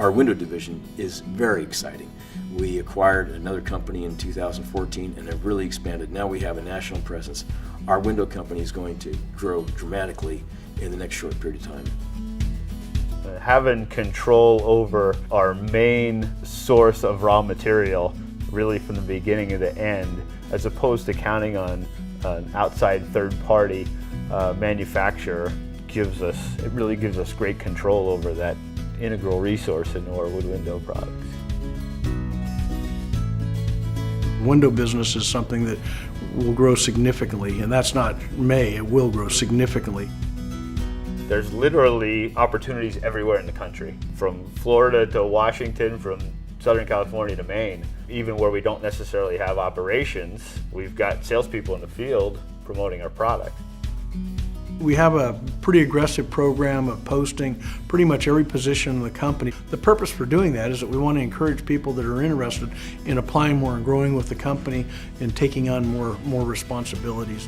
Our window division is very exciting. We acquired another company in 2014 and have really expanded. Now we have a national presence. Our window company is going to grow dramatically in the next short period of time. Having control over our main source of raw material, really from the beginning to the end, as opposed to counting on an outside third-party manufacturer, it really gives us great control over that integral resource in Norwood window products. Window business is something that will grow significantly, and that's not may, it will grow significantly. There's literally opportunities everywhere in the country, from Florida to Washington, from Southern California to Maine. Even where we don't necessarily have operations, we've got salespeople in the field promoting our product. We have a pretty aggressive program of posting pretty much every position in the company. The purpose for doing that is that we want to encourage people that are interested in applying more and growing with the company and taking on more responsibilities.